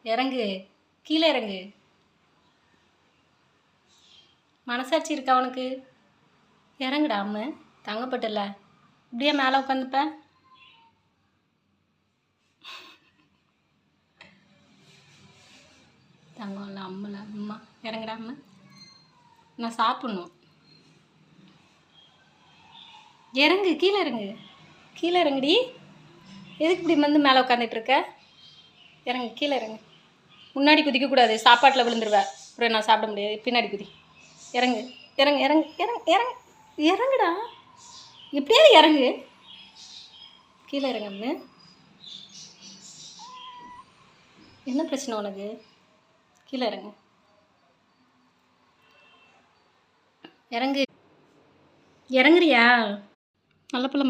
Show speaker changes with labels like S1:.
S1: இறங்கு, கீழே இறங்கு. மனசாட்சி இருக்கா உனக்கு? இறங்குடா அம்மு, தங்கப்பட்டல. இப்படியே மேலே உட்காந்துப்ப. தங்கம் இல்லை அம்முல அம்மா. இறங்குடா அம்மு, நான் சாப்பிட்ணும். இறங்கு, கீழே இறங்கு, கீழே இறங்குடி. எதுக்கு இப்படி வந்து மேலே உட்காந்துட்ருக்க? இறங்கு, கீழே இறங்கு. முன்னாடி குதிக்கக்கூடாது, சாப்பாட்டில் விழுந்துருவேன். அப்புறம் நான் சாப்பிட முடியாது. பின்னாடி குதி. இறங்கு, இறங்கு, இறங்கு, இறங்கு, இறங்கு, இறங்குடா. எப்படியாவது இறங்கு. கீழே இறங்கு அம்மு. என்ன பிரச்சனை உனக்கு? கீழே இறங்கு, இறங்கு. இறங்குறியா? நல்ல பிள்ளை.